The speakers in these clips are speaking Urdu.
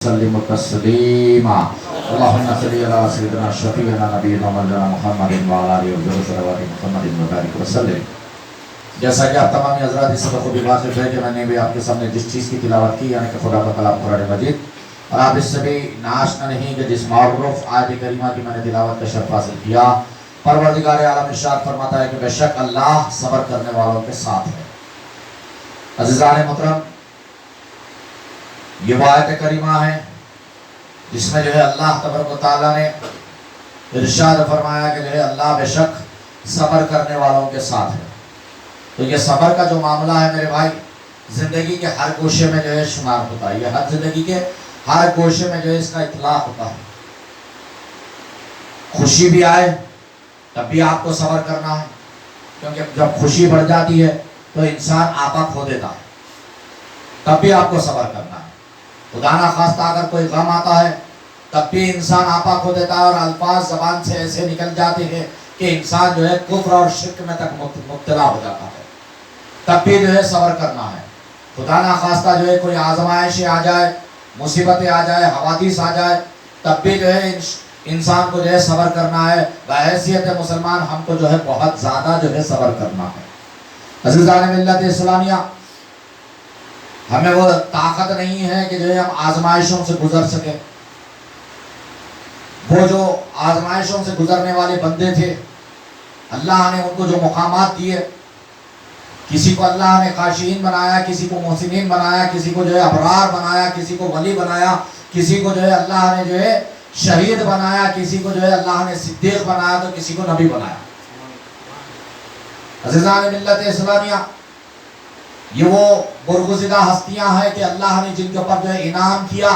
وسلم تسلیما اللهم صل علی سیدنا شفیعنا نبینا مولانا محمد وعلی آلہ و صحبہ محمد وبارک وسلم۔ جیسا کہ آپ تمام حضرات اس وقت بھی واقف ہے کہ میں نے بھی آپ کے سامنے جس چیز کی تلاوت کی یعنی کہ خدا کا کلام قرآن مجید، اور آپ اس سے بھی ناشنا نہیں کہ جس معروف آیت کریمہ کی میں نے تلاوت کا شرف حاصل کیا۔ پروردگار عالم ارشاد فرماتا ہے کہ بے شک اللہ صبر کرنے والوں کے ساتھ ہے۔ عزیزان محترم، یہ وہ آیت کریمہ ہے جس میں جو ہے اللہ تبارک و تعالیٰ نے ارشاد فرمایا کہ جو ہے اللہ بے شک صبر کرنے والوں کے ساتھ ہے۔ تو یہ صبر کا جو معاملہ ہے میرے بھائی، زندگی کے ہر گوشے میں جو ہے شمار ہوتا ہے، یہ ہر زندگی کے ہر گوشے میں جو ہے اس کا اطلاق ہوتا ہے۔ خوشی بھی آئے تب بھی آپ کو صبر کرنا ہے، کیونکہ جب خوشی بڑھ جاتی ہے تو انسان آپا کھو دیتا ہے، تب بھی آپ کو صبر کرنا ہے۔ خدا نہ خواستہ اگر کوئی غم آتا ہے تب بھی انسان آپا کھو دیتا ہے، اور الفاظ زبان سے ایسے نکل جاتے ہیں کہ انسان جو ہے کفر اور شرک میں تک مبتلا ہو جاتا ہے، تب بھی جو ہے صبر کرنا ہے۔ خدا نہ خواستہ جو ہے کوئی آزمائشیں آ جائے، مصیبتیں آ جائے، حوادث آ جائے، تب بھی جو ہے انسان کو جو ہے صبر کرنا ہے۔ بحیثیت مسلمان ہم کو جو ہے بہت زیادہ جو ہے صبر کرنا ہے۔ عزیزان ملت اسلامیہ، ہمیں وہ طاقت نہیں ہے کہ جو ہے ہم آزمائشوں سے گزر سکیں۔ وہ جو آزمائشوں سے گزرنے والے بندے تھے، اللہ نے ان کو جو مقامات دیے، کسی کو اللہ نے خاشعین بنایا، کسی کو محسنین بنایا، کسی کو جو ہے ابرار بنایا، کسی کو ولی بنایا، کسی کو جو ہے اللہ نے جو ہے شہید بنایا، کسی کو جو ہے اللہ نے صدیق بنایا، تو کسی کو نبی بنایا۔ عزیزان ملت اسلامیہ، یہ وہ برگزیدہ ہستیاں ہیں کہ اللہ نے جن کے اوپر جو ہے انعام کیا،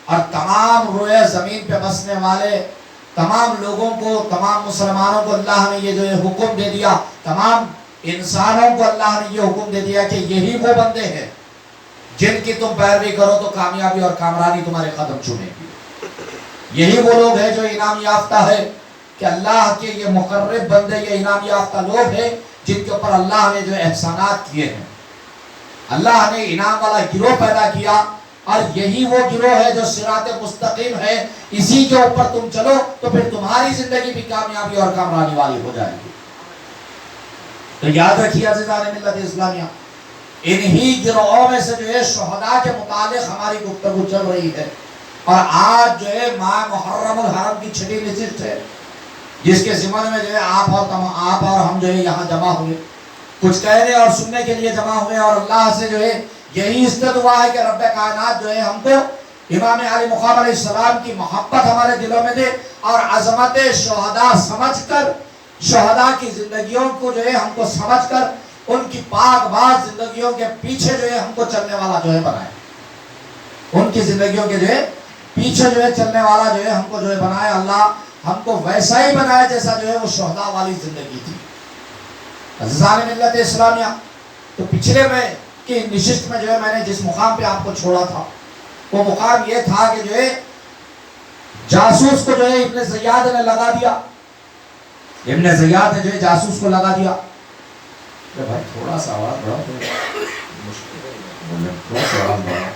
اور تمام روئے زمین پہ بسنے والے تمام لوگوں کو، تمام مسلمانوں کو اللہ نے یہ جو ہے حکم دے دیا، تمام انسانوں کو اللہ نے یہ حکم دے دیا کہ یہی وہ بندے ہیں جن کی تم پیروی کرو تو کامیابی اور کامرانی تمہارے قدم چومے گی۔ یہی وہ لوگ ہیں جو انعام یافتہ ہے، کہ اللہ کے یہ مقرب بندے یہ انعام یافتہ لوگ ہیں جن کے اوپر اللہ نے جو احسانات کیے ہیں۔ اللہ نے انعام والا گروہ پیدا کیا، اور یہی وہ گروہ ہے جو صراط مستقیم ہے، اسی کے اوپر تم چلو تو پھر تمہاری زندگی بھی کامیابی اور کامرانی والی ہو جائے گی۔ تو یاد رکھیے عزیزان ملت اسلامیہ، انہی گروہوں میں سے جو ہے شہداء کے متعلق ہماری گفتگو چل رہی ہے، اور آج جو ہے ماہ محرم الحرم کی چھٹی نشست ہے، جس کے ضمن میں جو ہے آپ اور ہم جو ہے یہاں جمع ہوئے، کچھ کہنے اور سننے کے لیے جمع ہوئے، اور اللہ سے جو ہے یہی استدعا ہے کہ رب کائنات جو ہے ہم کو امام علی مقام علیہ السلام کی محبت ہمارے دلوں میں دے، اور عظمت شہداء سمجھ کر، شہداء کی زندگیوں کو جو ہے ہم کو سمجھ کر ان کی پاک باز زندگیوں کے پیچھے جو ہے ہم کو چلنے والا جو ہے بنائے، ان کی زندگیوں کے جو ہے پیچھے جو ہے چلنے والا جو ہے ہم کو جو ہے بنائے۔ اللہ ہم کو ویسا ہی بنائے جیسا جو ہے وہ شہداء والی زندگی تھی۔ عزیزان ملت اسلامیہ، تو پچھلے میں کی نشست میں جو ہے میں نے جس مقام پہ آپ کو چھوڑا تھا، وہ مقام یہ تھا کہ جو ہے جاسوس کو جو ہے ابن زیاد نے لگا دیا، ابن زیاد نے جو ہے جاسوس کو لگا دیا۔ بھائی تھوڑا سا آواز بڑھا، تھوڑا سا آواز بڑھا،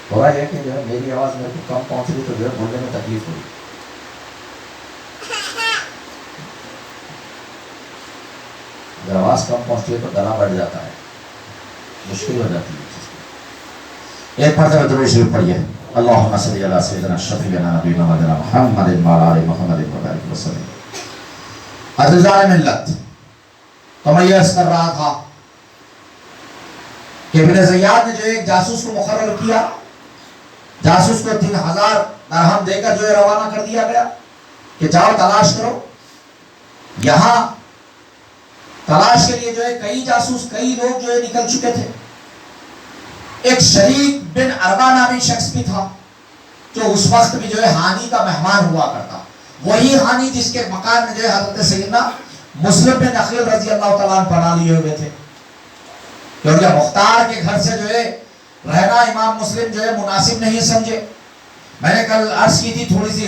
تھوڑا یہ کہ جو ہے میری آواز میرے کو کم پہنچ رہی تو جو ہے بولنے میں تکلیف ہوئی۔ اگر آواز کم پہنچتی ہے تو گلا بڑھ جاتا ہے، مشکل ہو جاتی ہے۔ ایک مرتبہ درود شریف پڑھیے، اللہم صلی علی سیدنا شفیعنا نبینا مولانا محمد وعلی آلہ محمد وبارک وسلم۔ عزیزان ملت، تو میں یہ عرض کر رہا تھا کہ ابن زیاد نے جو ایک جاسوس کو مقرر کیا، جاسوس کو 3000 درہم دے کر جو ہے روانہ کر دیا گیا کہ جاؤ تلاش کرو۔ یہاں تلاش کے لیے جو ہے کئی جاسوس، کئی لوگ جو ہے نکل چکے تھے۔ ایک شریک بن عربہ نامی شخص بھی تھا جو اس وقت بھی جو ہے ہانی کا مہمان ہوا کرتا، وہی ہانی جس کے مکان میں جو ہے حضرت سیدنا مسلم بن عقیل رضی اللہ تعالیٰ عنہ پناہ لیے ہوئے تھے، کیونکہ مختار کے گھر سے جو ہے رہنا امام مسلم جو ہے مناسب نہیں سمجھے۔ میں نے کل عرض کی تھی تھوڑی سی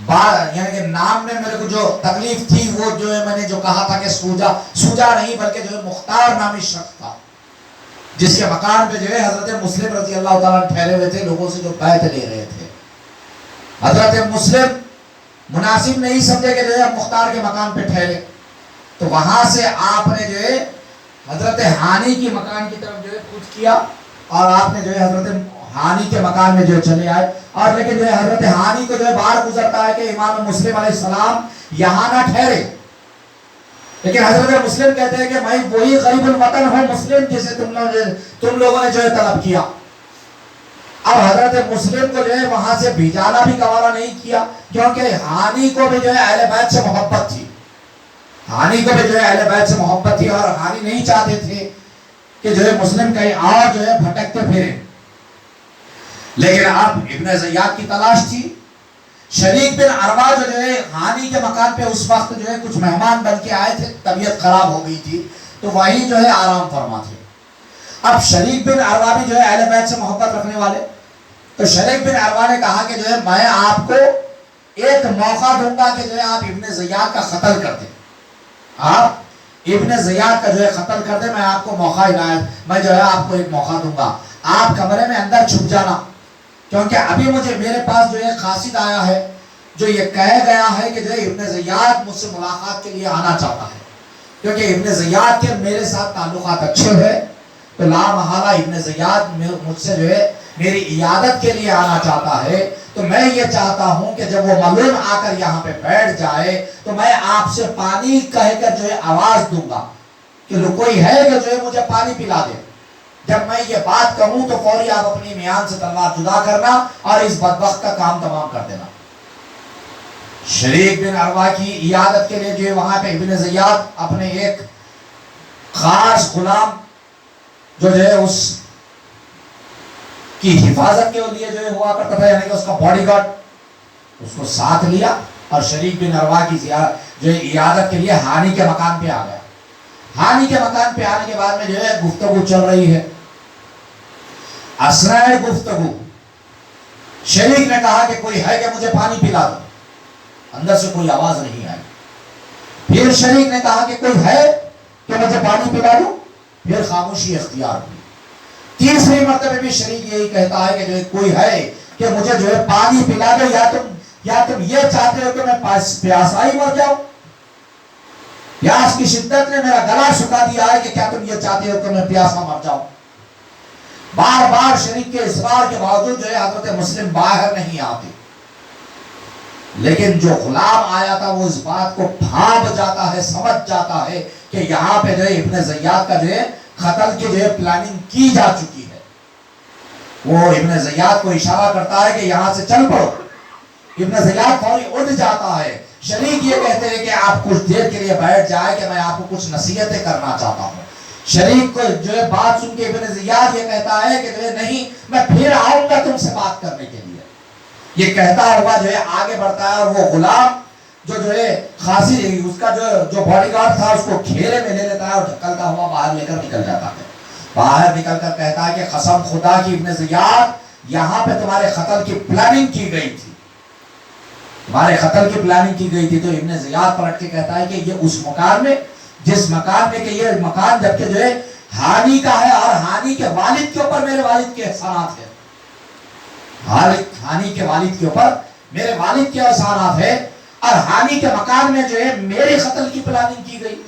بات، یعنی کہ نام میں میرے کو جو تکلیف تھی وہ جو ہے میں نے جو کہا تھا کہ سوجا نہیں بلکہ جو ہے مختار نامی شخص تھا، جس کے مکان پہ جو ہے حضرت مسلم رضی اللہ تعالیٰ ٹھہرے ہوئے تھے، لوگوں سے جو بیعت لے رہے تھے. حضرت مسلم مناسب نہیں سمجھے کہ جو ہے مختار کے مکان پہ ٹھہرے، تو وہاں سے آپ نے جو ہے حضرت ہانی کی مکان کی طرف جو ہے کوچ کیا، اور آپ نے جو ہے حضرت ہانی کے مکان میں جو چلے آئے. اور لیکن جو ہے حضرت ہانی کو جو ہے بار گزرتا ہے کہ امام مسلم علیہ السلام یہاں نہ ٹھہرے، لیکن حضرت مسلم کہتے ہیں کہ میں وہی غریب الوطن ہوں مسلم جسے تم لوگوں نے جو ہے طلب کیا. اب حضرت مسلم کو جو ہے وہاں سے بھیجانا بھی گوارا نہیں کیا، کیونکہ ہانی کو بھی جو ہے اہل بیت سے محبت تھی، ہانی کو بھی جو ہے اہل بیت سے محبت تھی، اور ہانی نہیں چاہتے تھے کہ جو ہے مسلم کہیں اور جو ہے بھٹکتے پھرے. لیکن اب ابن زیاد کی تلاش تھی. شریک بن عروہ جو ہے ہانی کے مکان پہ اس وقت جو ہے کچھ مہمان بن کے آئے تھے، طبیعت خراب ہو گئی تھی، تو وہی جو ہے آرام فرما تھے. اب شریک بن عروہ بھی جو ہے اہل بیت سے محبت رکھنے والے، تو شریک بن عروہ نے کہا کہ جو ہے میں آپ کو ایک موقع دوں گا کہ جو ہے آپ ابن زیاد کا قتل کر دیں، آپ ابن زیاد کا جو ہے قتل کر دیں، میں آپ کو موقع عنایت، میں جو ہے آپ کو ایک موقع دوں گا، آپ کمرے میں اندر چھپ جانا، کیونکہ ابھی مجھے میرے پاس جو ہے قاصد آیا ہے جو یہ کہہ گیا ہے کہ جو ہے ابن زیاد مجھ سے ملاقات کے لیے آنا چاہتا ہے، کیونکہ ابن زیاد کے میرے ساتھ تعلقات اچھے ہیں، تو لا محالہ ابن زیاد مجھ سے جو ہے میری عیادت کے لیے آنا چاہتا ہے. تو میں یہ چاہتا ہوں کہ جب وہ ملون آ کر یہاں پہ بیٹھ جائے تو میں آپ سے پانی کہہ کر جو ہے آواز دوں گا کہ کوئی ہے کہ جو ہے مجھے پانی پلا دے. جب میں یہ بات کہوں تو فوری آپ اپنی میان سے تلوار جدا کرنا اور اس بدبخت کا کام تمام کر دینا. شریک بن عروہ کی عیادت کے لیے جو ہے وہاں پہ ابن زیاد اپنے ایک خاص غلام جو ہے اس کی حفاظت کے لیے جو ہے ہوا کرتا تھا، یعنی کہ اس کا باڈی گارڈ، اس کو ساتھ لیا اور شریک بن عروہ کی جو ہے عیادت کے لیے ہانی کے مکان پہ آ گیا. ہانی کے مکان پہ آنے کے بعد میں جو ہے گفتگو چل رہی ہے. اسرائیل گفتگو شریک نے کہا کہ کوئی ہے کہ مجھے پانی پلا دو، اندر سے کوئی آواز نہیں آئی. پھر شریک نے کہا کہ کوئی ہے کہ مجھے پانی پلا دو، پھر خاموشی اختیار ہوئی. تیسری مرتبہ بھی شریک یہی کہتا ہے کہ جو کوئی ہے کہ مجھے جو ہے پانی پلا دو، یا تم یہ چاہتے ہو کہ میں پیاسا ہی مر جاؤں، پیاس کی شدت نے میرا گلا سکھا دیا ہے، کہ کیا تم یہ چاہتے ہو کہ میں پیاسا مر جاؤں. بار بار شریک کے اصرار کے باوجود جو ہے حضرت مسلم باہر نہیں آتے، لیکن جو غلام آیا تھا وہ اس بات کو بھانپ جاتا ہے، سمجھ جاتا ہے کہ یہاں پہ جو ہے ابن زیاد کا جو ہے قتل کی جو ہے پلاننگ کی جا چکی ہے. وہ ابن زیاد کو اشارہ کرتا ہے کہ یہاں سے چل پڑو. ابن زیاد فوری اٹھ جاتا ہے. شریک یہ کہتے ہیں کہ آپ کچھ دیر کے لیے بیٹھ جائے کہ میں آپ کو کچھ نصیحتیں کرنا چاہتا ہوں. شریک کو جو ہے بات سن کے ابن زیاد یہ کہتا ہے کہ جو ہے نہیں، میں پھر آؤں گا تم سے بات کرنے کے لیے. یہ کہتا ہوا جو ہے آگے بڑھتا ہے، اور وہ غلام جو ہے خاصی اس کا جو باڈی گارڈ تھا اس کو گھیرے میں لے لیتا ہے اور ڈھکلتا ہوا باہر لے کر نکل جاتا ہے. باہر نکل کر کہتا ہے کہ قسم خدا کی ابن زیاد، یہاں پہ تمہارے قتل کی پلاننگ کی گئی تھی، تمہارے قتل کی پلاننگ کی گئی تھی. تو ابن زیاد پلٹ کے کہتا ہے کہ یہ اس مکان میں، جس مکان میں، کہ یہ مکان جبکہ جو ہے ہانی کا ہے، اور ہانی کے والد کے اوپر میرے والد کے احسانات ہیں، ہانی کے والد کے اوپر میرے والد کے احسانات ہے، اور ہانی کے مکان میں جو ہے میرے قتل کی پلاننگ کی گئی.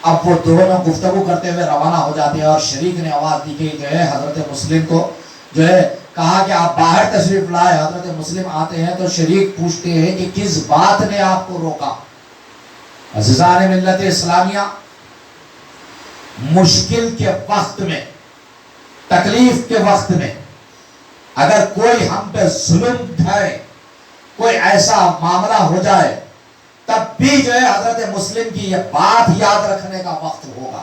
اب وہ دونوں گفتگو کرتے ہوئے روانہ ہو جاتے ہیں، اور شریک نے آواز دی کہ جو ہے حضرت مسلم کو جو ہے کہا کہ آپ باہر تشریف لائے. حضرت مسلم آتے ہیں تو شریک پوچھتے ہیں کہ کس بات نے آپ کو روکا؟ عزیزان ملت اسلامیہ، مشکل کے وقت میں، تکلیف کے وقت میں اگر کوئی ہم پہ ظلم ڈھائے، کوئی ایسا معاملہ ہو جائے، تب بھی جو ہے حضرت مسلم کی یہ بات یاد رکھنے کا وقت ہوگا.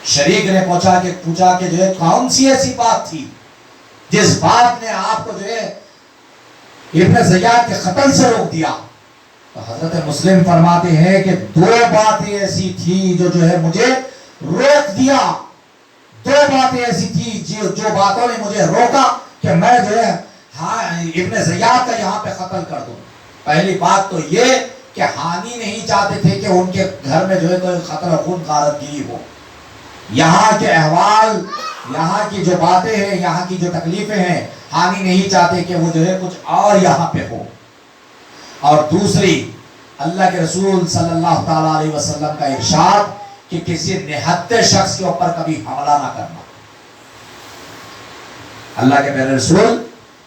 شریک نے پوچھا کہ جو ہے کون سی ایسی بات تھی جس بات نے آپ کو جو ہے ابن زیاد کے قتل سے روک دیا؟ تو حضرت مسلم فرماتے ہیں کہ دو باتیں ایسی تھی جو ہے مجھے روک دیا. دو باتیں ایسی تھی جو باتوں نے مجھے روکا کہ میں جو ہے ابن زیاد کا یہاں پہ قتل کر دوں. پہلی بات تو یہ کہ ہانی نہیں چاہتے تھے کہ ان کے گھر میں جو ہے کوئی خطر خون غارت گیری ہو. یہاں کے احوال، یہاں کی جو باتیں ہیں، یہاں کی جو تکلیفیں ہیں، حامی نہیں چاہتے کہ وہ جو ہے کچھ اور یہاں پہ ہو. اور دوسری، اللہ کے رسول صلی اللہ تعالیٰ علیہ وسلم کا ارشاد کہ کسی نہتے شخص کے اوپر کبھی حملہ نہ کرنا. اللہ کے پیارے رسول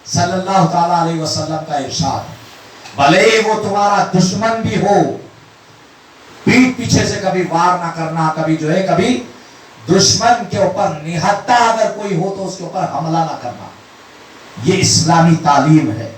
صلی اللہ تعالیٰ علیہ وسلم کا ارشاد، بھلے وہ تمہارا دشمن بھی ہو، پیٹھ پیچھے سے کبھی وار نہ کرنا، کبھی جو ہے کبھی دشمن کے اوپر نہتا اگر کوئی ہو تو اس کے اوپر حملہ نہ کرنا. یہ اسلامی تعلیم ہے،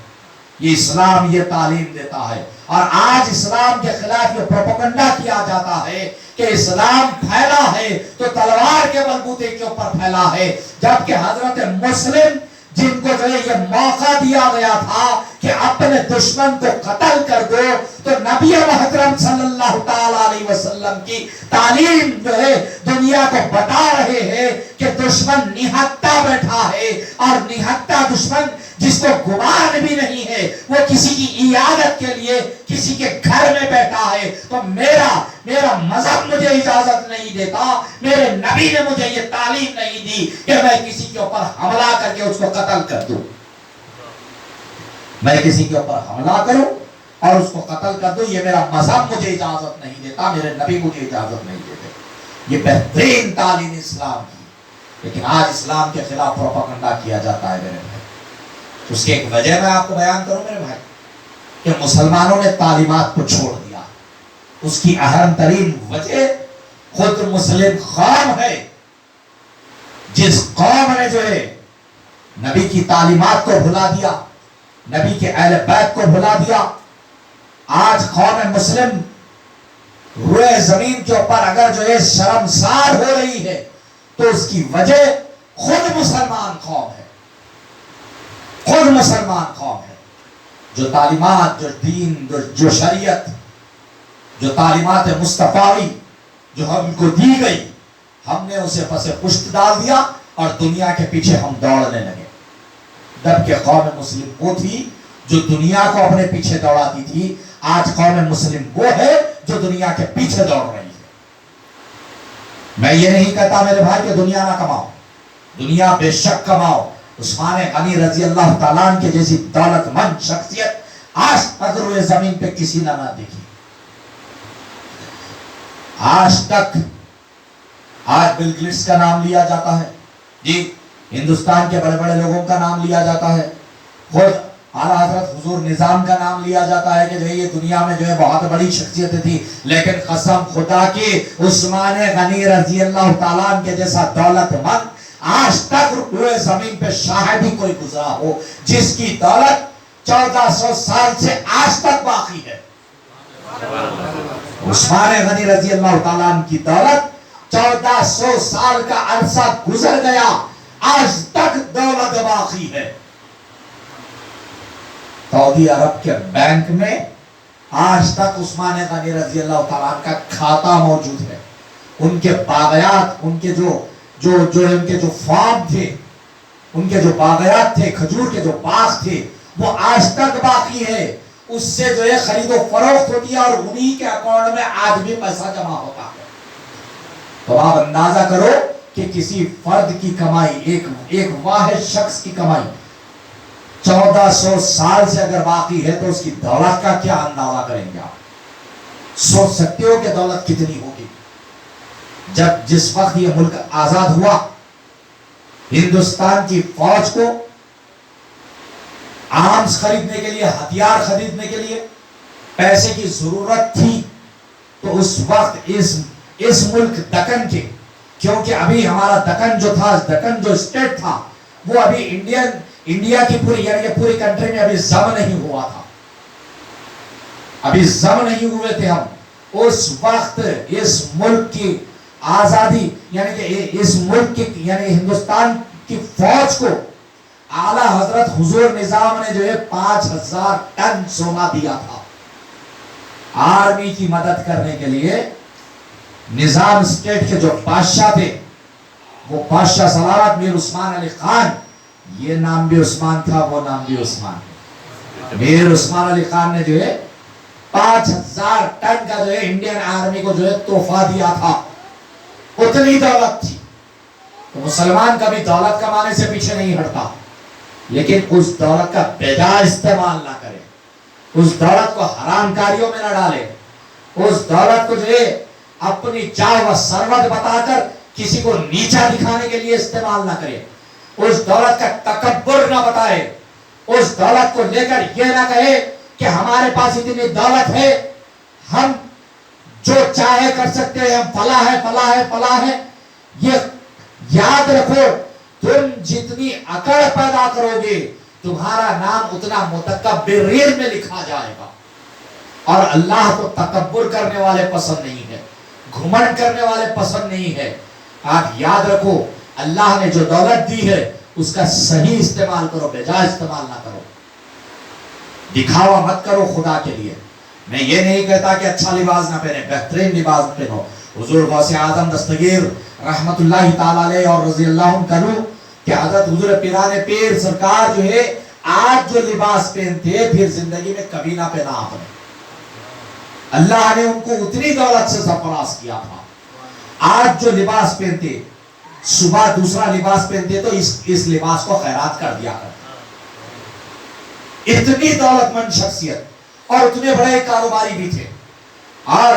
یہ اسلام یہ تعلیم دیتا ہے. اور آج اسلام کے خلاف یہ پروپیگنڈا کیا جاتا ہے کہ اسلام پھیلا ہے تو تلوار کے بلبوتے کے اوپر پھیلا ہے، جبکہ حضرت مسلم جن کو جو ہے یہ موقع دیا گیا تھا کہ اپنے دشمن کو قتل کر دو، تو نبی محترم صلی اللہ تعالیٰ علیہ وسلم کی تعلیم جو ہے دنیا کو بتا رہے ہیں کہ دشمن نہتا بیٹھا ہے، اور نہتا دشمن جس کو گمان بھی نہیں ہے، وہ کسی کی عیادت کے لیے کسی کے گھر میں بیٹھا ہے. تو میرا مذہب مجھے اجازت نہیں دیتا، میرے نبی نے مجھے یہ تعلیم نہیں دی کہ میں کسی کے اوپر حملہ کر کے اس کو قتل کر دوں. میں کسی کے اوپر حملہ کروں اور اس کو قتل کر دوں، یہ میرا مذہب مجھے اجازت نہیں دیتا، میرے نبی مجھے اجازت نہیں دیتے. یہ بہترین تعلیم اسلام کی، لیکن آج اسلام کے خلاف پروپیگنڈا کیا جاتا ہے میرے بھائی. اس کی ایک وجہ میں آپ کو بیان کروں میرے بھائی، کہ مسلمانوں نے تعلیمات کو چھوڑ دیا. اس کی اہم ترین وجہ خود مسلم قوم ہے. جس قوم نے جو ہے نبی کی تعلیمات کو بھلا دیا، نبی کے اہل بیت کو بھلا دیا. آج قوم مسلم روئے زمین کے اوپر اگر جو ہے شرمسار ہو رہی ہے تو اس کی وجہ خود مسلمان قوم ہے، خود مسلمان قوم ہے. جو تعلیمات، جو دین، جو شریعت، جو تعلیمات مصطفی جو ہم کو دی گئی، ہم نے اسے پس پشت ڈال دیا اور دنیا کے پیچھے ہم دوڑنے لگے. جبکہ قوم مسلم وہ تھی جو دنیا کو اپنے پیچھے دوڑاتی تھی. آج قوم مسلم وہ ہے جو دنیا کے پیچھے دوڑ رہی ہے. میں یہ نہیں کہتا میرے بھائی کہ دنیا نہ کماؤ، دنیا بے شک کماؤ. عثمان غنی رضی اللہ تعالیٰ عنہ کے جیسی دولت مند شخصیت آج تک روئے زمین پہ کسی نے نہ دیکھی. آج تک آج بل گیٹس کا نام لیا جاتا ہے، جی ہندوستان کے بڑے بڑے لوگوں کا نام لیا جاتا ہے، خود اعلیٰ حضرت حضور نظام کا نام لیا جاتا ہے کہ جو یہ دنیا میں جو ہے بہت بڑی شخصیت تھی. لیکن قسم خدا کی عثمان غنی رضی اللہ تعالیٰ عنہ کے جیسا دولت مند آج تک روئے زمین پہ شاہد ہی کوئی گزرا ہو جس کی دولت 1400 سال سے آج تک باقی ہے. عثمان غنی رضی اللہ تعالیٰ عنہ کی دولت 1400 سال کا عرصہ گزر گیا، آج تک دولت باقی ہے. سعودی عرب کے بینک میں آج تک عثمان غنی رضی اللہ تعالیٰ عنہ کا کھاتا موجود ہے. ان کے باغیات، ان کے ان کے جو فارم تھے، ان کے جو باغیات تھے، کھجور کے جو باغ تھے، وہ آج تک باقی ہے. اس سے جو ہے خرید و فروخت ہوتی ہے اور انہی کے اکاؤنٹ میں آج بھی پیسہ جمع ہوتا ہے. تو آپ اندازہ کرو کہ کسی فرد کی کمائی، ایک واحد شخص کی کمائی 1400 سال سے اگر باقی ہے تو اس کی دولت کا کیا اندازہ کریں گے آپ؟ سوچ سکتے ہو کہ دولت کتنی ہوگی. جس وقت یہ ملک آزاد ہوا، ہندوستان کی فوج کو آرمز خریدنے کے لیے، ہتھیار خریدنے کے لیے پیسے کی ضرورت تھی. تو اس وقت اس ملک دکن کے، کیونکہ ابھی ہمارا دکن جو تھا، دکن جو اسٹیٹ تھا، وہ ابھی انڈیا کی پوری یعنی کہ پوری کنٹری میں ابھی ضم نہیں ہوا تھا، ابھی ضم نہیں ہوئے تھے ہم. اس وقت اس ملک کی آزادی یعنی کہ اس ملک کی یعنی ہندوستان کی فوج کو اعلیٰ حضرت حضور نظام نے جو ہے 5000 ٹن سونا دیا تھا آرمی کی مدد کرنے کے لیے. نظام اسٹیٹ کے جو بادشاہ تھے، وہ بادشاہ سلامت میر عثمان علی خان، یہ نام بھی عثمان تھا، وہ نام بھی عثمان. میر عثمان علی خان نے جو ہے 5000 ٹن کا جو ہے انڈین آرمی کو جو ہے تحفہ دیا تھا. اتنی دولت تھی. تو مسلمان کبھی دولت کمانے سے پیچھے نہیں ہٹتا، لیکن اس دولت کا بیجا استعمال نہ کرے، اس دولت کو حرام کاریوں میں نہ ڈالے، اس دولت کو جو ہے اپنی چاہ و ثروت بتا کر کسی کو نیچا دکھانے کے لیے استعمال نہ کرے، اس دولت کا تکبر نہ بتائے، اس دولت کو لے کر یہ نہ کہے کہ ہمارے پاس اتنی دولت ہے، ہم جو چاہے کر سکتے ہیں، ہم فلاں ہے فلاں ہے فلاں ہے. یہ یاد رکھو، تم جتنی اکڑ پیدا کرو گے تمہارا نام اتنا متکبرین میں لکھا جائے گا. اور اللہ کو تکبر کرنے والے پسند نہیں ہے، گھمنڈ کرنے والے پسند نہیں ہے. آپ یاد رکھو، اللہ نے جو دولت دی ہے اس کا صحیح استعمال کرو، بیجا استعمال نہ کرو. دکھاوا مت کرو خدا کے لیے. میں یہ نہیں کہتا کہ اچھا لباس نہ پہنے، بہترین لباس پہنو. حضور غوث اعظم دستگیر رحمت اللہ تعالی علیہ اور رضی اللہ عنہ کہ حضرت حضور پیران پیر سرکار جو ہے آج جو لباس پہنتے پھر زندگی میں کبھی نہ پہنا آپ نے. اللہ نے ان کو اتنی دولت سے سرفراز کیا تھا. آج جو لباس پہنتے، صبح دوسرا لباس پہنتے تو اس لباس کو خیرات کر دیا کرتے. اتنی دولت مند شخصیت، اور اتنے بڑے کاروباری بھی تھے، اور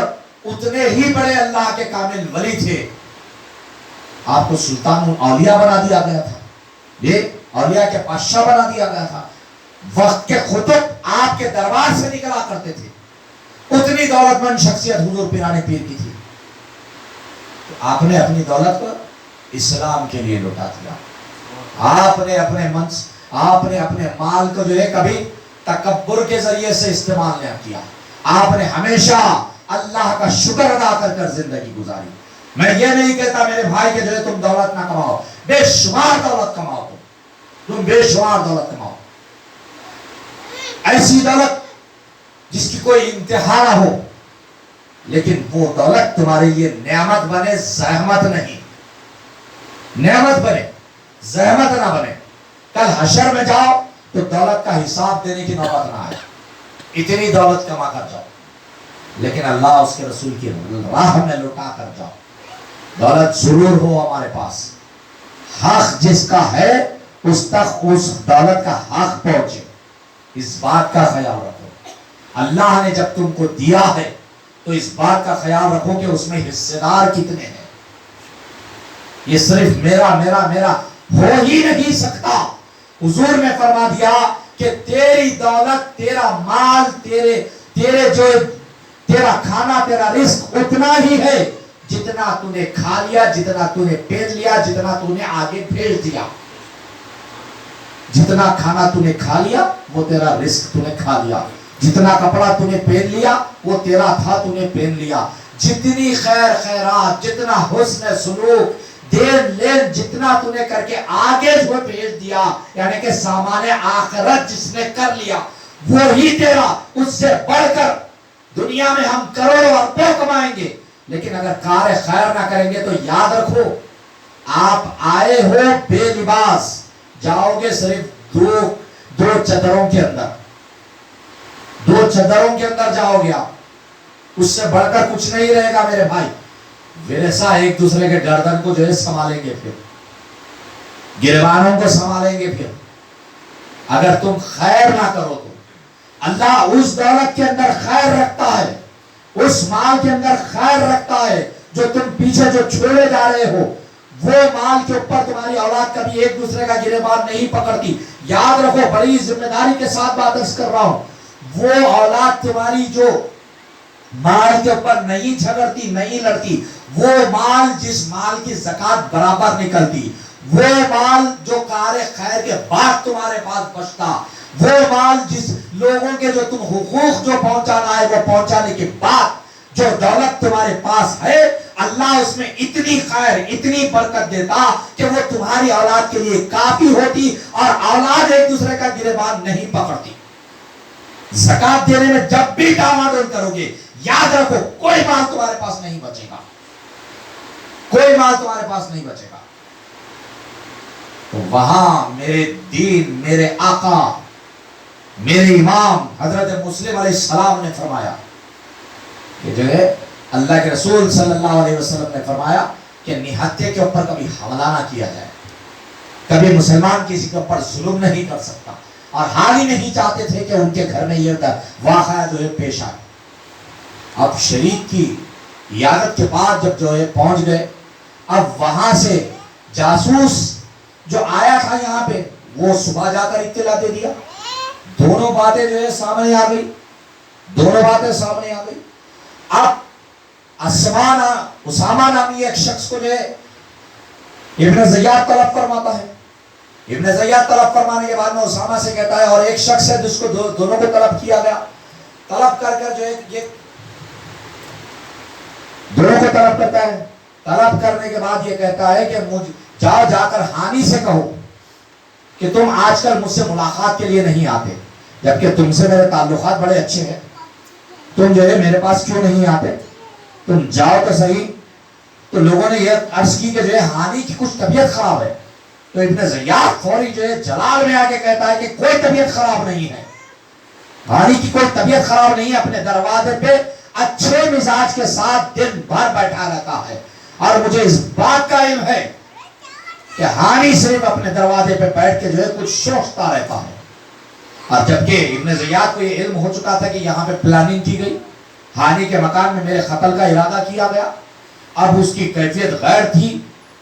اتنے ہی بڑے اللہ کے کامل ولی تھے. آپ کو سلطان اولیاء بنا دیا گیا تھا، یہ اولیاء کے بادشاہ بنا دیا گیا تھا. وقت کے خطب آپ کے دربار سے نکلا کرتے تھے. اتنی دولت مند شخصیت حضور پیران پیر کی تھی. تو آپ نے اپنی دولت کو اسلام کے لیے لوٹا دیا. آپ نے اپنے مال کو جو ہے کبھی تکبر کے ذریعے سے استعمال نہیں کیا. آپ نے ہمیشہ اللہ کا شکر ادا کر کر زندگی گزاری. میں یہ نہیں کہتا میرے بھائی کہ جو ہے تم دولت نہ کماؤ، بے شمار دولت کماؤ، تم بے شمار دولت کماؤ، ایسی دولت جس کی کوئی انتہا نہ ہو، لیکن وہ دولت تمہارے لیے نعمت بنے، زحمت نہیں. نعمت بنے، زحمت نہ بنے. کل حشر میں جاؤ تو دولت کا حساب دینے کی نوبت نہ آئے. اتنی دولت کما کر جاؤ، لیکن اللہ اس کے رسول کی راہ میں لوٹا کر جاؤ. دولت ضرور ہو ہمارے پاس، حق جس کا ہے اس تک اس دولت کا حق پہنچے، اس بات کا خیال رکھو. اللہ نے جب تم کو دیا ہے تو اس بات کا خیال رکھو کہ اس میں حصے دار کتنے ہیں. یہ صرف میرا میرا میرا ہو ہی نہیں سکتا. حضور نے فرما دیا کہ تیری دولت، تیرا مال، تیرا کھانا، تیرا رزق اتنا ہی ہے جتنا تو نے کھا لیا، جتنا تو نے پہن لیا، جتنا تو نے آگے بھیج دیا. جتنا کھانا تو نے کھا لیا وہ تیرا رزق تو نے کھا لیا، جتنا کپڑا تو نے پہن لیا وہ تیرا تھا تو نے پہن لیا. جتنی خیر خیرات، جتنا حسن سلوک، دین لین جتنا تو نے کر کے آگے جو بھیج دیا، یعنی کہ سامان آخرت جس نے کر لیا وہی تیرا. اس سے بڑھ کر دنیا میں ہم کروڑوں اربوں کمائیں گے، لیکن اگر کار خیر نہ کریں گے تو یاد رکھو آپ آئے ہو بے لباس، جاؤ گے صرف دو چادروں کے اندر، دو چادروں کے اندر جاؤ گے آپ. اس سے بڑھ کر کچھ نہیں رہے گا میرے بھائی. ویسا ایک دوسرے کے گردن کو جو ہے سنبھالیں گے، پھر گریبانوں کو سنبھالیں گے. پھر اگر تم خیر نہ کرو تو اللہ اس دولت کے اندر خیر رکھتا ہے، اس مال کے اندر خیر رکھتا ہے جو تم پیچھے جو چھوڑے جا رہے ہو. وہ مال کے اوپر تمہاری اولاد کبھی ایک دوسرے کا گریبان نہیں پکڑتی. یاد رکھو، بڑی ذمہ داری کے ساتھ بات عرض کر رہا ہوں، وہ اولاد تمہاری جو مال کے اوپر نہیں جھگڑتی، نہیں لڑتی، وہ مال جس مال کی زکات برابر نکلتی، وہ مال جو کار خیر کے بعد تمہارے پاس بچتا، وہ مال جس لوگوں کے جو تم حقوق جو پہنچانا ہے وہ پہنچانے کے بعد جو دولت تمہارے پاس ہے، اللہ اس میں اتنی خیر، اتنی برکت دیتا کہ وہ تمہاری اولاد کے لیے کافی ہوتی اور اولاد ایک دوسرے کا گریبان نہیں پکڑتی. زکات دینے میں جب بھی ڈاواڈول کرو گے یاد رکھو کوئی مال تمہارے پاس نہیں بچے گا، کوئی مال تمہارے پاس نہیں بچے گا. تو وہاں میرے دین، میرے آقا، میرے امام حضرت مسلم علیہ السلام نے فرمایا کہ جو ہے اللہ کے رسول صلی اللہ علیہ وسلم نے فرمایا کہ نہتے کے اوپر کبھی حملہ نہ کیا جائے، کبھی مسلمان کسی کے اوپر ظلم نہیں کر سکتا، اور حال ہی نہیں چاہتے تھے کہ ان کے گھر میں یہ واقعہ جو ہے پیش آئے۔ اب شریک کی عیادت کے بعد جب جو ہے پہنچ گئے، اب وہاں سے جاسوس جو آیا تھا یہاں پہ وہ صبح جا کر اطلاع دے دیا، دونوں باتیں جو ہے سامنے آ گئی، دونوں باتیں سامنے آ گئی۔ اب اسامہ نامی ایک شخص کو جو ہے ابن زیاد طلب فرماتا ہے، ابن زیاد طلب فرمانے کے بعد میں اسامہ سے کہتا ہے، اور ایک شخص ہے جس کو دونوں کو طلب کیا گیا، طلب کر جو ہے یہ دونوں کو طلب کرتا ہے، طلب کرنے کے بعد یہ کہتا ہے کہ جا کر ہانی سے کہو کہ تم آج کل مجھ سے ملاقات کے لیے نہیں آتے، جبکہ تم سے میرے تعلقات بڑے اچھے ہیں، تم جو ہے میرے پاس کیوں نہیں آتے، تم جاؤ تو صحیح۔ تو لوگوں نے یہ عرض کی کہ جو ہے ہانی کی کچھ طبیعت خراب ہے، تو ابن زیاد فوری جو ہے جلال میں آ کے کہتا ہے کہ کوئی طبیعت خراب نہیں ہے، ہانی کی کوئی طبیعت خراب نہیں ہے، اپنے دروازے پہ اچھے مزاج کے ساتھ دن بھر بیٹھا رہتا ہے، اور مجھے اس بات کا علم ہے کہ ہانی صرف اپنے دروازے پہ بیٹھ کے جو ہے کچھ سوچتا رہتا ہے۔ اور جبکہ ابن زیاد کو یہ علم ہو چکا تھا کہ یہاں پہ پلاننگ کی گئی، ہانی کے مکان میں میرے قتل کا ارادہ کیا گیا، اب اس کی کیفیت غیر تھی،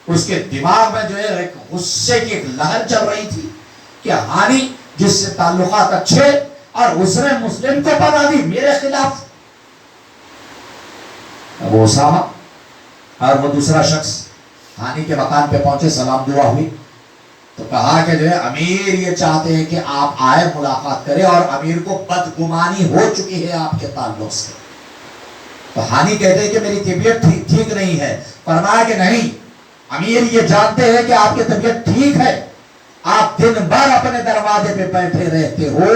اس کے دماغ میں جو ہے غصے کی ایک لہر چل رہی تھی کہ ہانی جس سے تعلقات اچھے اور اس نے مسلم کو پناہ دی میرے خلاف۔ اب اسامہ اور وہ دوسرا شخص ہانی کے مکان پہ پہنچے، سلام دعا ہوئی، تو کہا کہ جو ہے امیر یہ چاہتے ہیں کہ آپ آئے ملاقات کریں، اور امیر کو بدگمانی ہو چکی ہے آپ کے تعلق سے۔ تو ہانی کہتے ہیں کہ میری طبیعت ٹھیک نہیں ہے، فرمایا کہ نہیں، امیر یہ جانتے ہیں کہ آپ کی طبیعت ٹھیک ہے، آپ دن بھر اپنے دروازے پہ بیٹھے رہتے ہو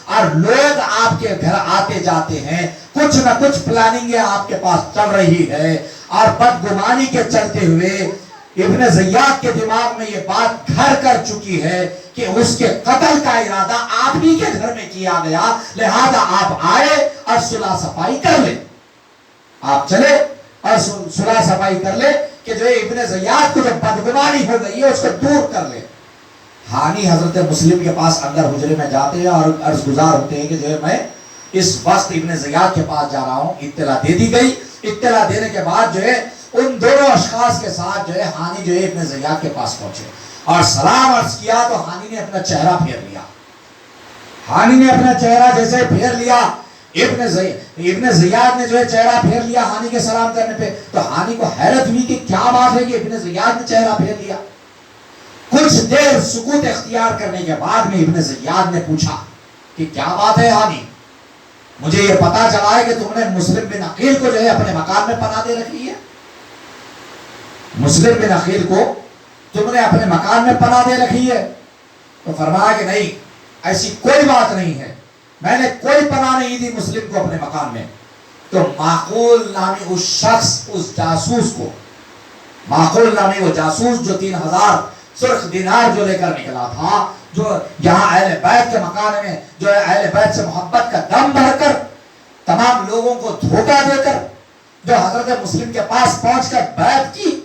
اور لوگ آپ کے گھر آتے جاتے ہیں، کچھ نہ کچھ پلاننگ آپ کے پاس چل رہی ہے، اور بدگمانی کے چلتے ہوئے ابن زیاد کے دماغ میں یہ بات گھر کر چکی ہے کہ اس کے قتل کا ارادہ آپ ہی کے گھر میں کیا گیا، لہذا آپ آئے اور صلح صفائی کر لیں، آپ چلے اور صلح صفائی کر لیں کہ جو ابن زیاد کو جو بدگمانی ہو گئی ہے اس کو دور کر لیں۔ ہانی حضرت مسلم کے پاس اندر حجرے میں جاتے ہیں اور عرض گزار ہوتے ہیں کہ جو ہے میں اس وقت ابن زیاد کے پاس جا رہا ہوں، اطلاع دے دی گئی۔ اطلاع دینے کے بعد جو ہے ان دونوں اشخاص کے ساتھ جو ہے ہانی جو ہے ابن زیاد کے پاس پہنچے اور سلام عرض کیا، تو ہانی نے اپنا چہرہ پھیر لیا، ہانی نے اپنا چہرہ جیسے پھیر لیا، ابن زیاد نے جو ہے چہرہ پھیر لیا ہانی کے سلام کرنے پہ، تو ہانی کو حیرت ہوئی کہ کیا بات ہے کہ ابن زیاد نے چہرہ پھیر لیا۔ کچھ دیر سکوت اختیار کرنے کے بعد میں ابن زیاد نے پوچھا کہ کیا بات ہے ہانی، مجھے یہ پتا چلا ہے کہ تم نے مسلم بن عقیل کو جو ہے اپنے مکان میں پناہ دے رکھی ہے، مسلم بن عقیل کو تم نے اپنے مکان میں پناہ دے رکھی ہے۔ تو فرمایا کہ نہیں، ایسی کوئی بات نہیں ہے، میں نے کوئی پناہ نہیں دی مسلم کو اپنے مکان میں۔ تو معقول نامی اس شخص، اس جاسوس کو، معقول نامی وہ جاسوس جو 3000 سرخ دینار جو لے کر نکلا تھا، جو یہاں اہل بیت کے مکان میں جو ہے اہل بیت سے محبت کا دم بھر کر تمام لوگوں کو دھوکہ دے کر جو حضرت مسلم کے پاس پہنچ کر بیعت کی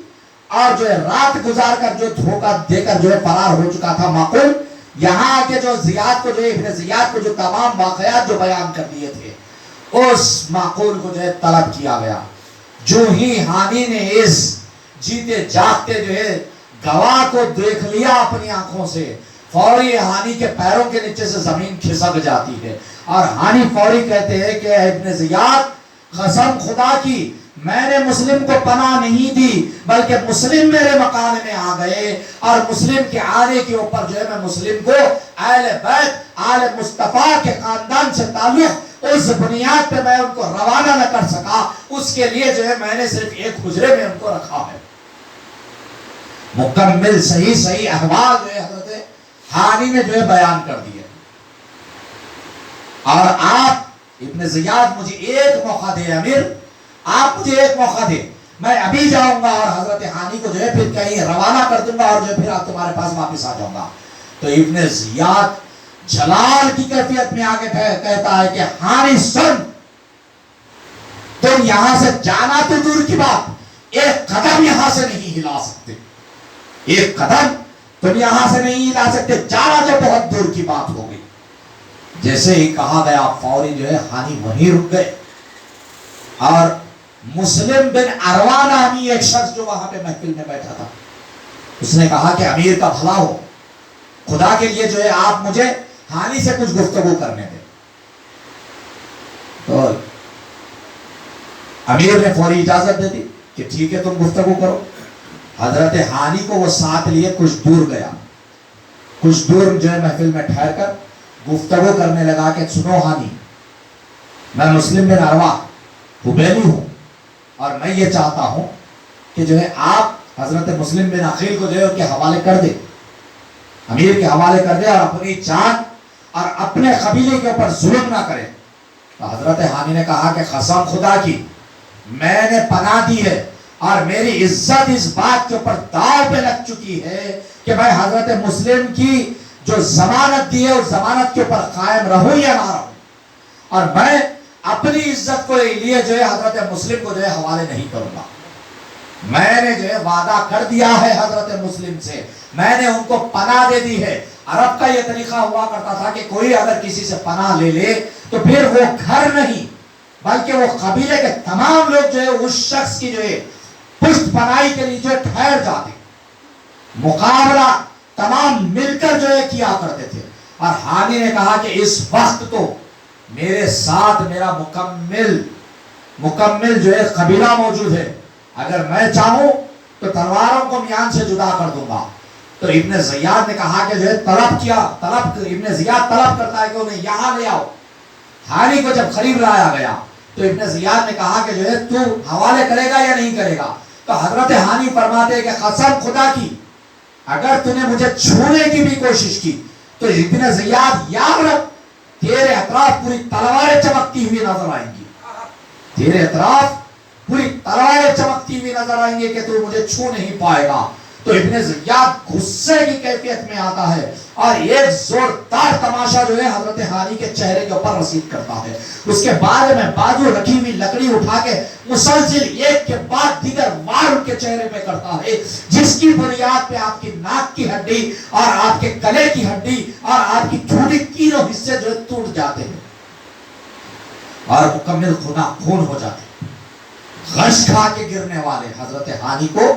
اور جو ہے رات گزار کر جو دھوکہ دے کر جو ہے فرار ہو چکا تھا، معقول یہاں آ کے جو زیاد کو جو ہے ابن زیاد کو جو تمام واقعات جو بیان کر دیے تھے، اس معقول کو جو ہے طلب کیا گیا۔ جو ہی ہانی نے اس جیتے جاگتے جو ہے گواہ کو دیکھ لیا اپنی آنکھوں سے، فوری ہانی کے پیروں کے نیچے سے زمین کھسک جاتی ہے، اور ہانی فوری کہتے ہیں کہ ابن زیاد قسم خدا کی میں نے مسلم کو پناہ نہیں دی، بلکہ مسلم میرے مکان میں آ گئے، اور مسلم کے آنے کے اوپر جو ہے میں مسلم کو اہل بیت آل مصطفیٰ کے خاندان سے تعلق اس بنیاد پہ میں ان کو روانہ نہ کر سکا، اس کے لیے جو ہے میں نے صرف ایک حجرے میں ان کو رکھا ہے۔ مکمل صحیح احوال جو ہے حضرت ہانی نے جو ہے بیان کر دیے، اور آپ ابن زیاد مجھے ایک موقع دے امیر، آپ مجھے ایک موقع دے، میں ابھی جاؤں گا اور حضرت ہانی کو جو ہے پھر کہیں روانہ کر دوں گا، اور جو ہے پھر آپ تمہارے پاس واپس آ جاؤں گا۔ تو ابن زیاد جلال کی کیفیت میں آگے کہتا ہے کہ ہانی سن، تم یہاں سے جانا تو دور کی بات، ایک قدم یہاں سے نہیں ہلا سکتے، ایک قدم تم یہاں سے نہیں ہلا سکتے، جانا تو بہت دور کی بات ہو گئی۔ جیسے ہی کہا گیا فوری جو ہے ہانی وہیں رک گئے، اور مسلم بن عروہ نامی ایک شخص جو وہاں پہ محفل میں بیٹھا تھا، اس نے کہا کہ امیر کا بھلا ہو، خدا کے لیے جو ہے آپ مجھے ہانی سے کچھ گفتگو کرنے دیں۔ تو امیر نے فوری اجازت دے دی کہ ٹھیک ہے تم گفتگو کرو۔ حضرت ہانی کو وہ ساتھ لیے کچھ دور گیا، کچھ دور جو ہے محفل میں ٹھہر کر گفتگو کرنے لگا کہ سنو ہانی، میں مسلم بن عروہ حبیلی ہوں، اور میں یہ چاہتا ہوں کہ جو ہے آپ حضرت مسلم بن عقیل کو جو ہے ان کے حوالے کر دے، امیر کے حوالے کر دے، اور اپنی جان اور اپنے قبیلے کے اوپر ظلم نہ کرے۔ تو حضرت ہانی نے کہا کہ قسم خدا کی میں نے پناہ دی ہے، اور میری عزت اس بات کے اوپر داؤ پہ لگ چکی ہے کہ میں حضرت مسلم کی جو ضمانت دی ہے اس ضمانت کے اوپر قائم رہوں یا نہ رہوں، اور میں اپنی عزت کو لیے جو ہے حضرت مسلم کو جو ہے حوالے نہیں کروں گا۔ میں نے جو ہے وعدہ کر دیا ہے حضرت مسلم سے، میں نے ان کو پناہ دے دی ہے۔ عرب کا یہ طریقہ ہوا کرتا تھا کہ کوئی اگر کسی سے پناہ لے لے تو پھر وہ گھر نہیں بلکہ وہ قبیلے کے تمام لوگ جو ہے اس شخص کی جو ہے پشت پناہی کے لیے جو ہے ٹھہر جاتے، مقابلہ تمام مل کر جو ہے کیا کرتے تھے۔ اور ہانی نے کہا کہ اس وقت تو میرے ساتھ میرا مکمل جو ہے قبیلہ موجود ہے، اگر میں چاہوں تو تلواروں کو میان سے جدا کر دوں گا۔ تو ابن زیاد نے کہا کہ جو ہے ابن زیاد طلب کرتا ہے کہ انہیں یہاں لے آؤ۔ ہانی کو جب قریب لایا گیا تو ابن زیاد نے کہا کہ جو ہے تو حوالے کرے گا یا نہیں کرے گا؟ تو حضرت ہانی فرماتے ہیں کہ قسم خدا کی اگر تو نے مجھے چھونے کی بھی کوشش کی تو ابن زیاد یاد رکھ تیرے اطراف پوری تلواریں چمکتی ہوئی نظر آئیں گی، تیرے اطراف پوری تلواریں چمکتی ہوئی نظر آئیں گے کہ تو مجھے چھو نہیں پائے گا۔ تو ابن زیاد غصے کی کیفیت میں آتا ہے اور ایک زوردار تماشا جو ہے حضرت ہانی کے چہرے کے اوپر رسید کرتا ہے۔ اس کے بعد میں بازو رکھی ہوئی لکڑی اٹھا کے مسلسل ایک کے بعد دیگر وار ان کے چہرے پہ کرتا ہے، جس کی بنیاد پہ آپ کی ناک کی ہڈی اور آپ کے گلے کی ہڈی اور آپ کی ٹھوڑی تینوں حصے جو ہے ٹوٹ جاتے ہیں اور مکمل خون ہو جاتے ہیں۔ غش کھا کے گرنے والے حضرت ہانی کو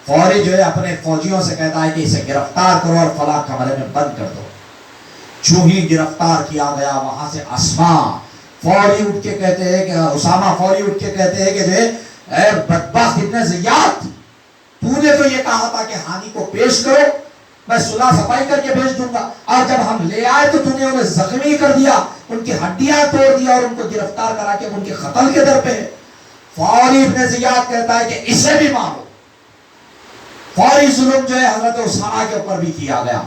فوری جو ہے اپنے فوجیوں سے کہتا ہے کہ اسے گرفتار کرو اور فلاں کمرے میں بند کر دو۔ چوں ہی گرفتار کیا گیا وہاں سے اسامہ فوری اٹھ کے کہتے ہیں کہ جو ہے اے بدبخت ابن زیاد، تو نے تو یہ کہا تھا کہ ہانی کو پیش کرو، میں صلح صفائی کر کے بھیج دوں گا، اور جب ہم لے آئے تو تو نے انہیں زخمی کر دیا، ان کی ہڈیاں توڑ دیا اور ان کو گرفتار کرا کے ان کے قتل کے در پہ ہے۔ فوری ابن زیاد کہتا ہے کہ اسے بھی مارو۔ فوری ظلم جو ہے حضرت اسامہ کے اوپر بھی کیا گیا،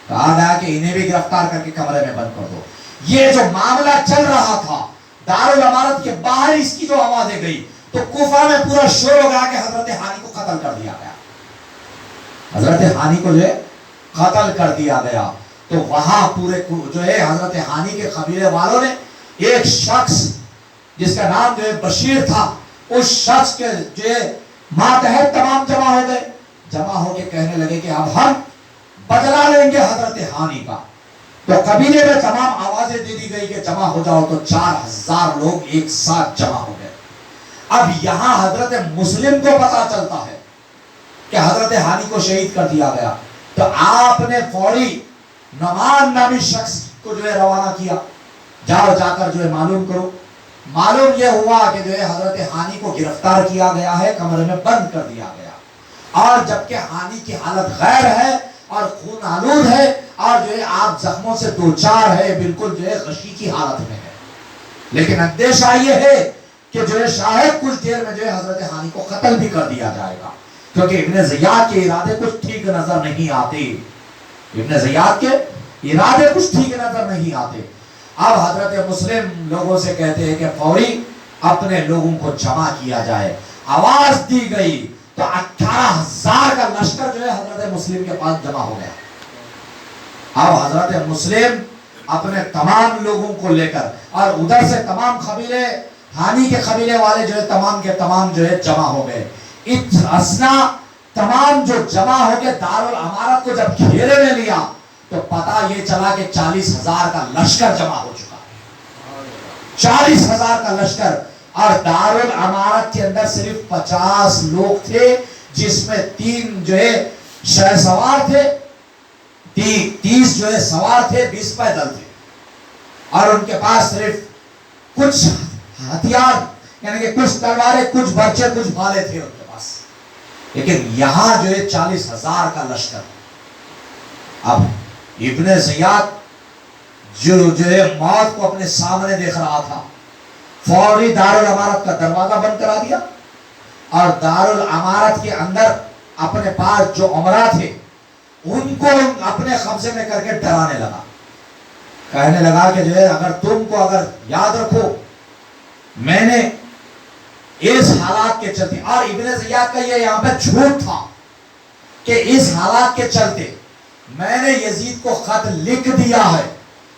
کہا گیا کہ انہیں بھی گرفتار کر کے کمرے میں بند کر دو۔ یہ جو معاملہ چل رہا تھا دارالامارت کے باہر اس کی جو آوازیں گئی تو کوفہ میں پورا شور ہو گیا کہ حضرت ہانی کو قتل کر دیا گیا، حضرت ہانی کو جو ہے قتل کر دیا گیا۔ تو وہاں پورے جو ہے حضرت ہانی کے قبیلے والوں نے ایک شخص جس کا نام جو ہے بشیر تھا، اس شخص کے جو ہے ماتحت تمام جمع ہو کے کہنے لگے کہ اب ہم بدلہ لیں گے حضرت ہانی کا۔ تو قبیلے میں تمام آوازیں دے دی گئی کہ جمع ہو جاؤ، تو 4000 لوگ ایک ساتھ جمع ہو گئے۔ اب یہاں حضرت مسلم کو پتا چلتا ہے کہ حضرت ہانی کو شہید کر دیا گیا، تو آپ نے فوری نعمان نامی شخص کو جو ہے روانہ کیا، جاؤ جا کر جو ہے معلوم کرو۔ معلوم یہ ہوا کہ جو ہے حضرت ہانی کو گرفتار کیا گیا ہے، کمرے میں بند کر دیا گیا، اور جبکہ ہانی کی حالت غیر ہے اور خون آلود ہے اور جو ہے آپ زخموں سے دوچار ہے، بالکل جو ہے غشی کی حالت میں ہے، لیکن اندیشہ یہ ہے کہ جو ہے شاید کچھ دیر میں جو ہے حضرت ہانی کو قتل بھی کر دیا جائے گا، کیونکہ ابن زیاد کے ارادے کچھ ٹھیک نظر نہیں آتے، ابن زیاد کے ارادے کچھ ٹھیک نظر نہیں آتے۔ اب حضرت مسلم لوگوں سے کہتے ہیں کہ فوری اپنے لوگوں کو جمع کیا جائے۔ آواز دی گئی تو 18,000 کا لشکر جو ہے حضرت مسلم کے پاس جمع ہو گیا۔ اب حضرت مسلم اپنے تمام لوگوں کو لے کر اور ادھر سے تمام قبیلے ہانی کے قبیلے والے جو ہے تمام کے تمام جو ہے جمع ہو گئے۔ اسنا تمام جو جمع ہو کے دارالامارت کو جب گھیرے میں لیا تو پتا یہ چلا کہ 40,000 کا لشکر جمع ہو چکا ہے، 40,000 کا لشکر، اور دارالامارت کے اندر صرف 50 لوگ تھے، جس میں 3 جو ہے شہ سوار تھے، 30 جو ہے سوار تھے، 20 پیدل تھے، اور ان کے پاس صرف کچھ ہتھیار یعنی کہ کچھ تلواریں، کچھ برچے، کچھ بھالے تھے ان کے پاس. لیکن یہاں جو ہے 40,000 کا لشکر. اب ابن زیاد جو ہے موت کو اپنے سامنے دیکھ رہا تھا، فوری دارالامارت کا دروازہ بند کرا دیا، اور دارالامارت کے اندر اپنے پاس جو عمرہ تھے ان کو اپنے قبضے میں کر کے ڈرانے لگا، کہنے لگا کہ جو ہے اگر یاد رکھو میں نے اس حالات کے چلتے، اور ابن زیاد کا یہ یہاں پہ جھوٹ تھا کہ اس حالات کے چلتے میں نے یزید کو خط لکھ دیا ہے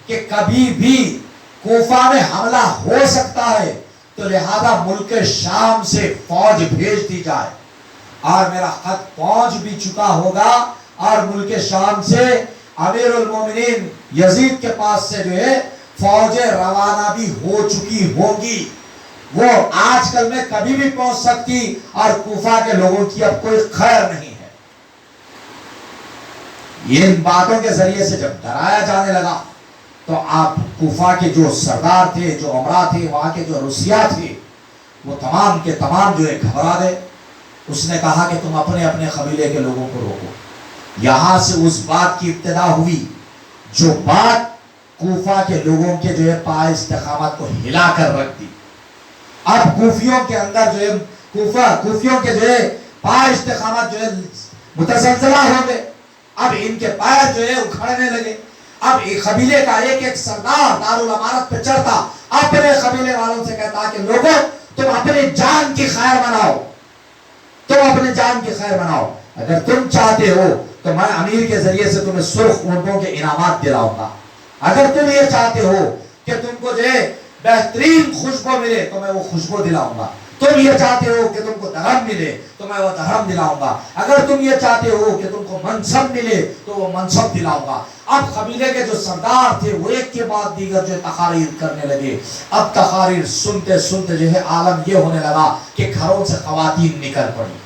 کہ کبھی بھی کوفہ میں حملہ ہو سکتا ہے، تو لہذا ملک شام سے فوج بھیج دی جائے، اور میرا خط پہنچ بھی چکا ہوگا، اور ملک شام سے امیر المومنین یزید کے پاس سے جو ہے فوجیں روانہ بھی ہو چکی ہوگی، وہ آج کل میں کبھی بھی پہنچ سکتی، اور کوفہ کے لوگوں کی اب کوئی خیر نہیں ہے. ان باتوں کے ذریعے سے جب ڈرایا جانے لگا تو آپ کوفہ کے جو سردار تھے، جو عمرا تھے، وہاں کے جو روسیا تھے، وہ تمام کے تمام جو ہے گھبرا گئے. اس نے کہا کہ تم اپنے اپنے قبیلے کے لوگوں کو روکو. یہاں سے اس بات کی ابتدا ہوئی جو بات کوفہ کے لوگوں کے جو ہے پائے استقامت کو ہلا کر رکھ دی. اب کوفیوں کے اندر جو ہے کوفیوں کے جو ہے پائے استقامت جو ہے متزلزلہ ہو گئے. اب ان کے پیر جو ہے اکھڑنے لگے. اب ایک قبیلے کا ایک سردار دارالامارت پہ چڑھتا، اپنے قبیلے والوں سے کہتا کہ لوگوں تم اپنی جان کی خیر بناؤ، تم اپنی جان کی خیر بناؤ، اگر تم چاہتے ہو تو میں امیر کے ذریعے سے تمہیں سرخ اونٹوں کے انعامات دلاؤں گا، اگر تم یہ چاہتے ہو کہ تم کو جو ہے بہترین خوشبو ملے تو میں وہ خوشبو دلاؤں گا، تم یہ چاہتے ہو کہ تم کو درہم ملے تو میں وہ درہم دلاؤں گا، اگر تم یہ چاہتے ہو کہ تم کو منصب ملے تو وہ منصب دلاؤں گا. اب قبیلے کے جو سردار تھے وہ ایک کے بعد دیگر جو تقاریر کرنے لگے. اب تقاریر سنتے سنتے جو ہے عالم یہ ہونے لگا کہ گھروں سے خواتین نکل پڑی،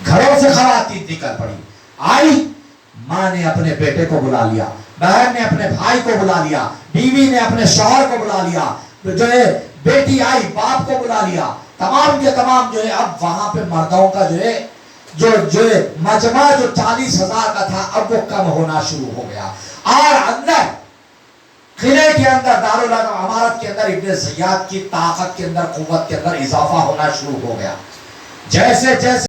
گھروں سے خواتین نکل پڑی. آئی ماں نے اپنے بیٹے کو بلا لیا، بہن نے اپنے بھائی کو بلا لیا، بیوی نے اپنے شوہر کو بلا لیا، جو ہے بیٹی آئی باپ کو بلا لیا، تمام کے تمام جو ہے اب وہاں پہ مردوں کا جو ہے مجمع جو 40,000 کا تھا اب وہ کم ہونا شروع ہو گیا. اور اندر قلعے کے اندر دارالامارت کے اندر ابن زیاد کی طاقت کے اندر، قوت کے اندر اضافہ ہونا شروع ہو گیا. جیسے جیسے